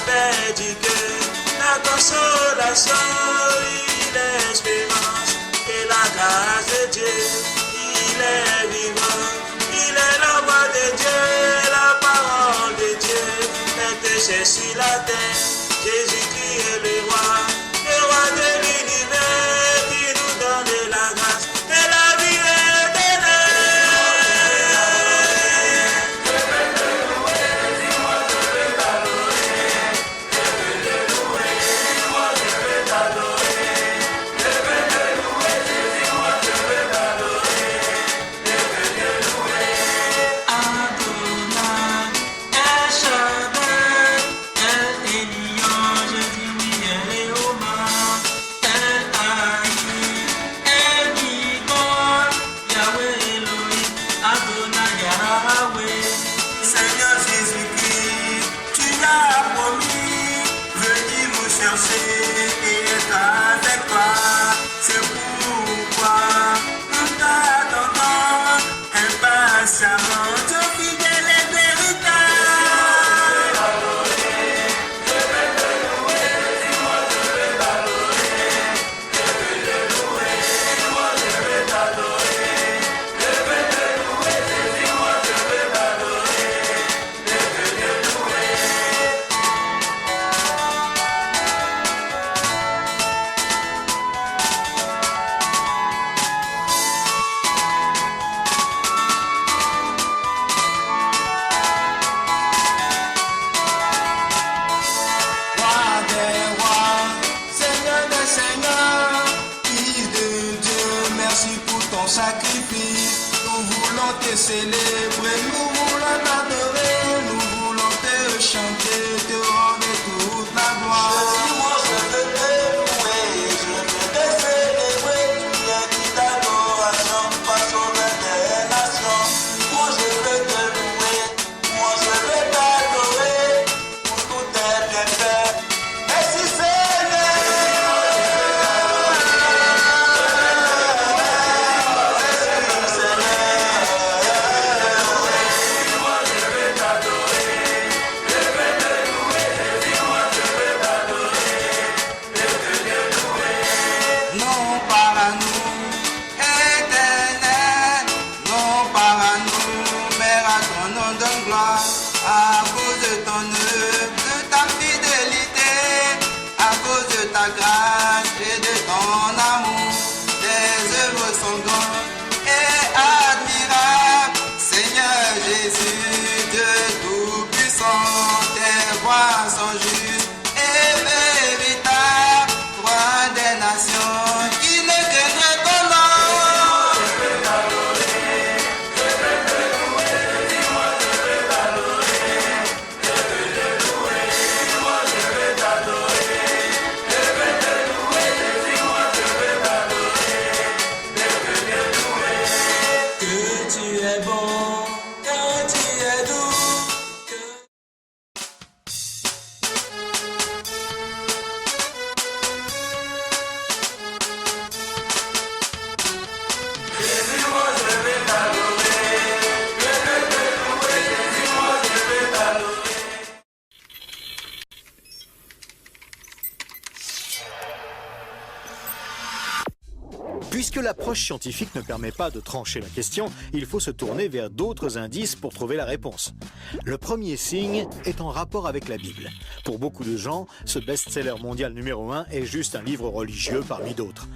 avait dit que la consolation, il est l'espérance et la grâce de Dieu, il est vivant, il est la voix de Dieu, la parole de Dieu, est sur la terre, Jésus qui est le roi de l'univers, qui nous donne la grâce et la vie célébrer, nous voulons t'adorer, nous voulons te chanter, te rendre toute la gloire. Je veux te louer, je veux te célébrer, tu es toute adoration, pas sauveur des nations. Moi je veux te louer, moi je veux t'adorer, pour tous tes bienfaits. Merci Seigneur. À cause de ton œuvre, de ta fidélité, à cause de ta grâce et de ton amour, tes œuvres sont grandes et admirables. Seigneur Jésus, Dieu tout-puissant, tes voies sont justes et véritables. Roi des nations, qui ne craindrait ton nom. Puisque l'approche scientifique ne permet pas de trancher la question, il faut se tourner vers d'autres indices pour trouver la réponse. Le premier signe est en rapport avec la Bible. Pour beaucoup de gens, ce best-seller mondial numéro 1 est juste un livre religieux parmi d'autres.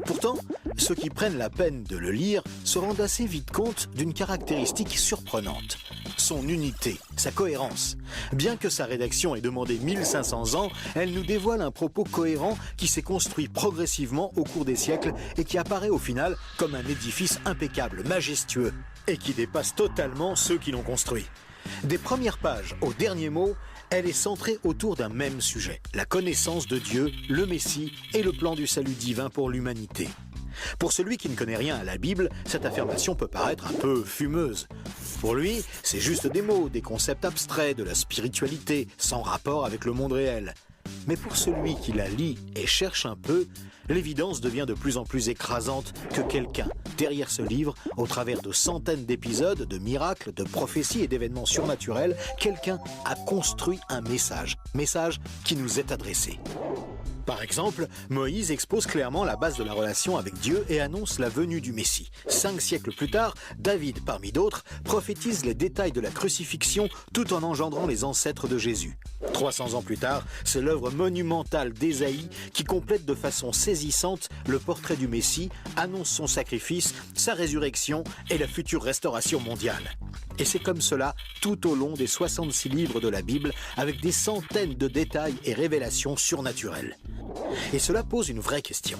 Pourtant, ceux qui prennent la peine de le lire se rendent assez vite compte d'une caractéristique surprenante. Son unité, sa cohérence. Bien que sa rédaction ait demandé 1500 ans, elle nous dévoile un propos cohérent qui s'est construit progressivement au cours des siècles et qui apparaît au final comme un édifice impeccable, majestueux, et qui dépasse totalement ceux qui l'ont construit. Des premières pages aux derniers mots, elle est centrée autour d'un même sujet, la connaissance de Dieu, le Messie et le plan du salut divin pour l'humanité. Pour celui qui ne connaît rien à la Bible, cette affirmation peut paraître un peu fumeuse. Pour lui, c'est juste des mots, des concepts abstraits, de la spiritualité, sans rapport avec le monde réel. Mais pour celui qui la lit et cherche un peu, l'évidence devient de plus en plus écrasante que quelqu'un, derrière ce livre, au travers de centaines d'épisodes, de miracles, de prophéties et d'événements surnaturels, quelqu'un a construit un message qui nous est adressé. Par exemple, Moïse expose clairement la base de la relation avec Dieu et annonce la venue du Messie. 5 siècles plus tard, David, parmi d'autres, prophétise les détails de la crucifixion tout en engendrant les ancêtres de Jésus. 300 ans plus tard, c'est l'œuvre monumentale d'Ésaïe qui complète de façon saisissante le portrait du Messie, annonce son sacrifice, sa résurrection et la future restauration mondiale. Et c'est comme cela tout au long des 66 livres de la Bible, avec des centaines de détails et révélations surnaturelles. Et cela pose une vraie question.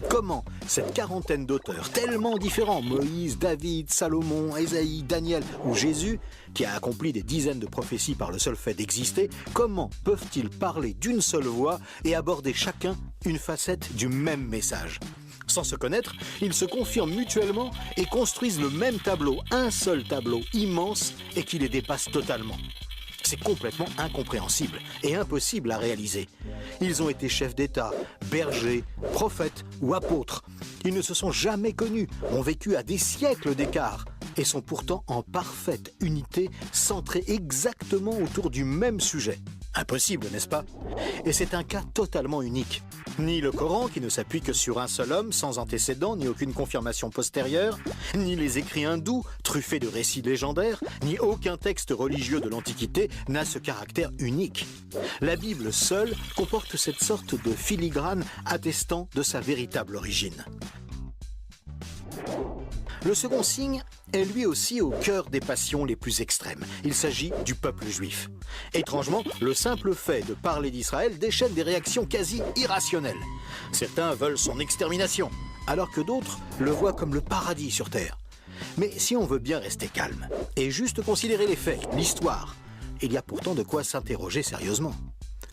Comment cette quarantaine d'auteurs tellement différents, Moïse, David, Salomon, Ésaïe, Daniel ou Jésus, qui a accompli des dizaines de prophéties par le seul fait d'exister, comment peuvent-ils parler d'une seule voix et aborder chacun une facette du même message ? Sans se connaître, ils se confirment mutuellement et construisent le même tableau, un seul tableau immense et qui les dépasse totalement. C'est complètement incompréhensible et impossible à réaliser. Ils ont été chefs d'État, bergers, prophètes ou apôtres. Ils ne se sont jamais connus, ont vécu à des siècles d'écart et sont pourtant en parfaite unité, centrés exactement autour du même sujet. Impossible, n'est-ce pas ? Et c'est un cas totalement unique. Ni le Coran, qui ne s'appuie que sur un seul homme, sans antécédent, ni aucune confirmation postérieure, ni les écrits hindous, truffés de récits légendaires, ni aucun texte religieux de l'Antiquité n'a ce caractère unique. La Bible seule comporte cette sorte de filigrane attestant de sa véritable origine. Le second signe est lui aussi au cœur des passions les plus extrêmes. Il s'agit du peuple juif. Étrangement, le simple fait de parler d'Israël déchaîne des réactions quasi irrationnelles. Certains veulent son extermination, alors que d'autres le voient comme le paradis sur terre. Mais si on veut bien rester calme et juste considérer les faits, l'histoire, il y a pourtant de quoi s'interroger sérieusement.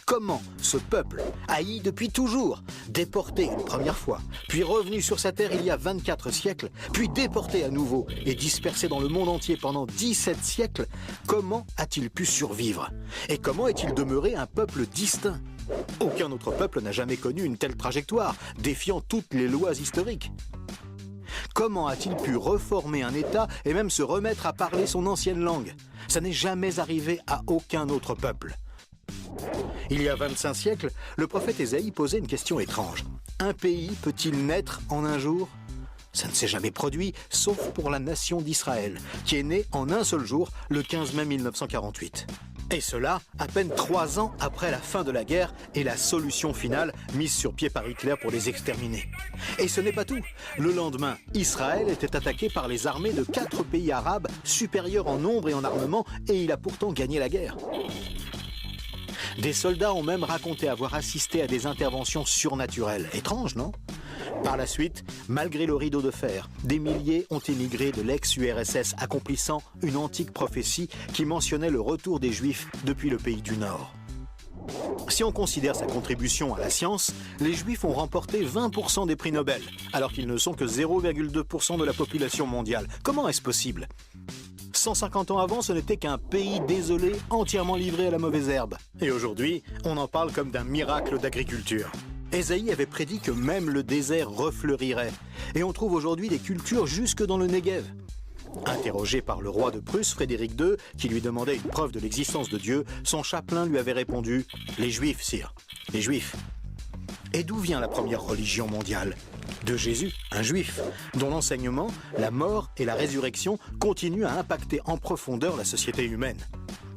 Comment ce peuple, haï depuis toujours, déporté une première fois, puis revenu sur sa terre il y a 24 siècles, puis déporté à nouveau et dispersé dans le monde entier pendant 17 siècles, comment a-t-il pu survivre? Et comment est-il demeuré un peuple distinct? Aucun autre peuple n'a jamais connu une telle trajectoire, défiant toutes les lois historiques. Comment a-t-il pu reformer un État et même se remettre à parler son ancienne langue? Ça n'est jamais arrivé à aucun autre peuple. Il y a 25 siècles, le prophète Ésaïe posait une question étrange. Un pays peut-il naître en un jour? Ça ne s'est jamais produit, sauf pour la nation d'Israël, qui est née en un seul jour, le 15 mai 1948. Et cela, à peine 3 ans après la fin de la guerre et la solution finale mise sur pied par Hitler pour les exterminer. Et ce n'est pas tout. Le lendemain, Israël était attaqué par les armées de 4 pays arabes supérieurs en nombre et en armement, et il a pourtant gagné la guerre. Des soldats ont même raconté avoir assisté à des interventions surnaturelles. Étrange, non? Par la suite, malgré le rideau de fer, des milliers ont émigré de l'ex-URSS, accomplissant une antique prophétie qui mentionnait le retour des Juifs depuis le pays du Nord. Si on considère sa contribution à la science, les Juifs ont remporté 20% des prix Nobel, alors qu'ils ne sont que 0,2% de la population mondiale. Comment est-ce possible? 150 ans avant, ce n'était qu'un pays désolé, entièrement livré à la mauvaise herbe. Et aujourd'hui, on en parle comme d'un miracle d'agriculture. Ésaïe avait prédit que même le désert refleurirait. Et on trouve aujourd'hui des cultures jusque dans le Negev. Interrogé par le roi de Prusse, Frédéric II, qui lui demandait une preuve de l'existence de Dieu, son chapelain lui avait répondu « Les Juifs, sire, les Juifs ». Et d'où vient la première religion mondiale? De Jésus, un juif, dont l'enseignement, la mort et la résurrection continuent à impacter en profondeur la société humaine.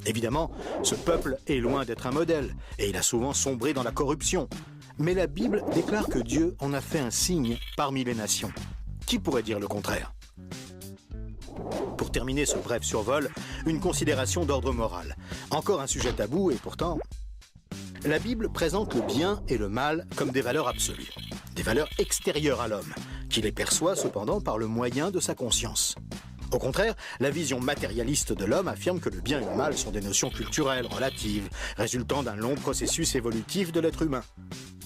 Évidemment, ce peuple est loin d'être un modèle, et il a souvent sombré dans la corruption. Mais la Bible déclare que Dieu en a fait un signe parmi les nations. Qui pourrait dire le contraire? Pour terminer ce bref survol, une considération d'ordre moral. Encore un sujet tabou et pourtant... La Bible présente le bien et le mal comme des valeurs absolues, des valeurs extérieures à l'homme, qui les perçoit cependant par le moyen de sa conscience. Au contraire, la vision matérialiste de l'homme affirme que le bien et le mal sont des notions culturelles, relatives, résultant d'un long processus évolutif de l'être humain.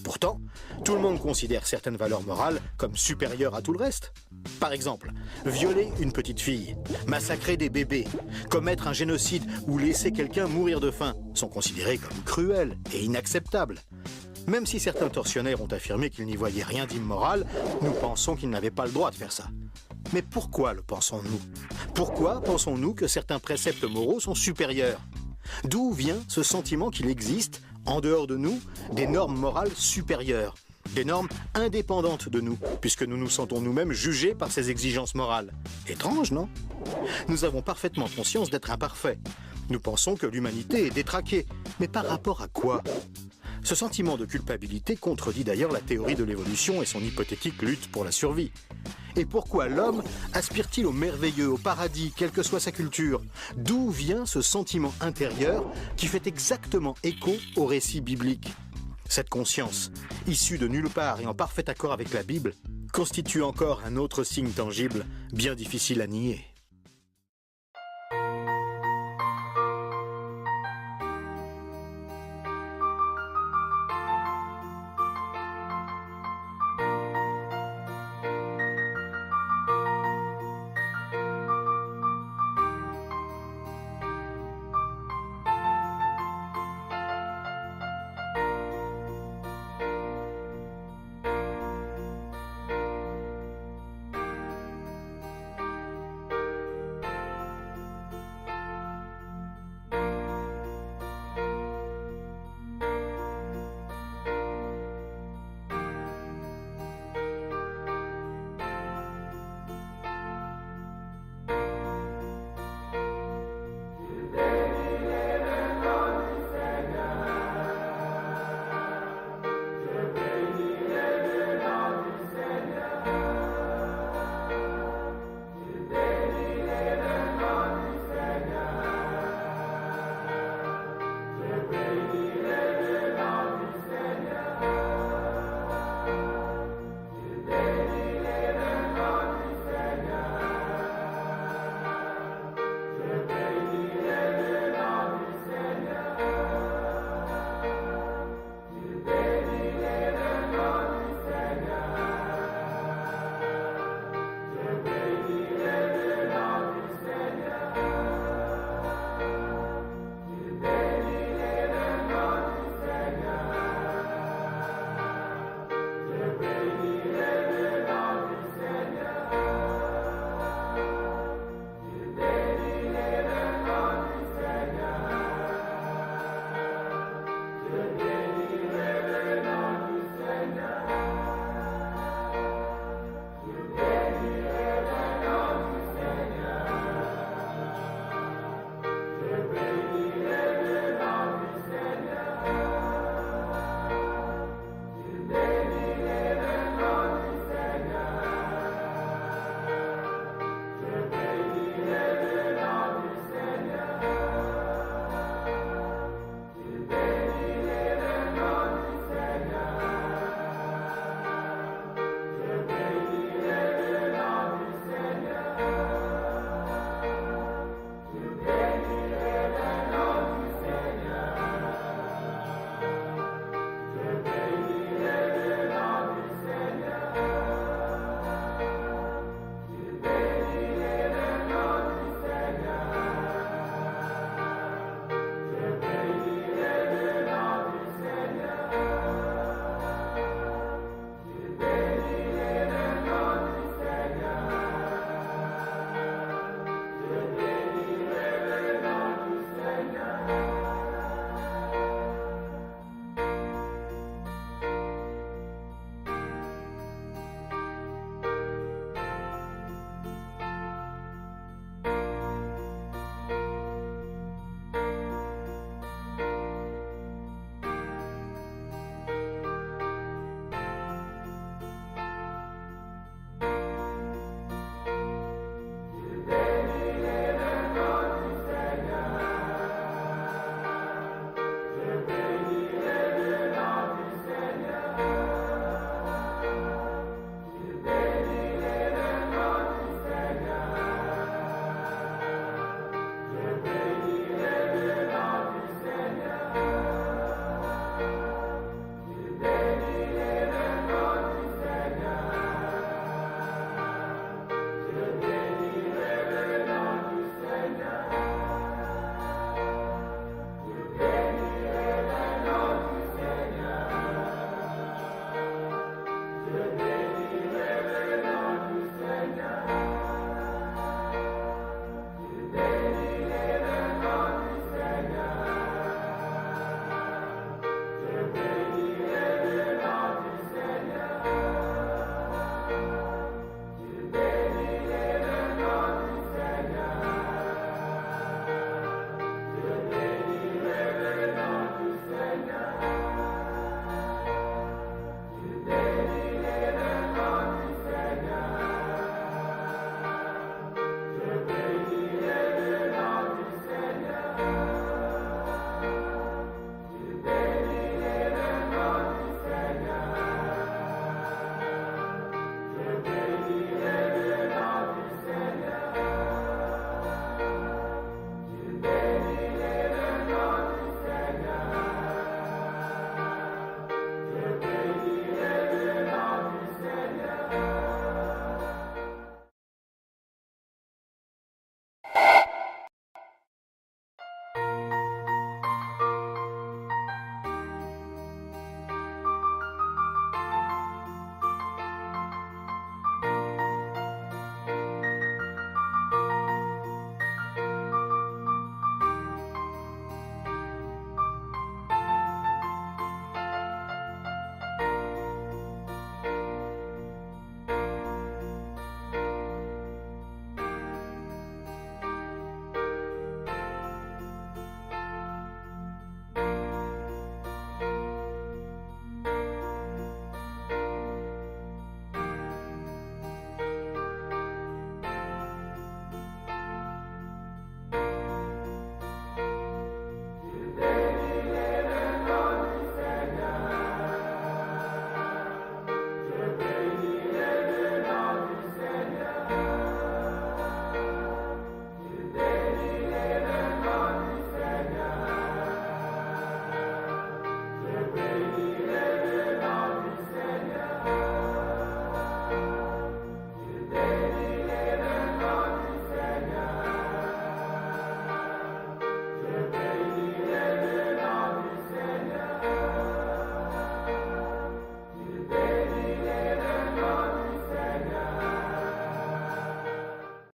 Pourtant, tout le monde considère certaines valeurs morales comme supérieures à tout le reste. Par exemple, violer une petite fille, massacrer des bébés, commettre un génocide ou laisser quelqu'un mourir de faim sont considérés comme cruels et inacceptables. Même si certains tortionnaires ont affirmé qu'ils n'y voyaient rien d'immoral, nous pensons qu'ils n'avaient pas le droit de faire ça. Mais pourquoi le pensons-nous? Pourquoi pensons-nous que certains préceptes moraux sont supérieurs? D'où vient ce sentiment qu'il existe, en dehors de nous, des normes morales supérieures, des normes indépendantes de nous, puisque nous nous sentons nous-mêmes jugés par ces exigences morales? Étrange, non? Nous avons parfaitement conscience d'être imparfaits. Nous pensons que l'humanité est détraquée, mais par rapport à quoi? Ce sentiment de culpabilité contredit d'ailleurs la théorie de l'évolution et son hypothétique lutte pour la survie. Et pourquoi l'homme aspire-t-il au merveilleux, au paradis, quelle que soit sa culture? D'où vient ce sentiment intérieur qui fait exactement écho au récit biblique? Cette conscience, issue de nulle part et en parfait accord avec la Bible, constitue encore un autre signe tangible, bien difficile à nier.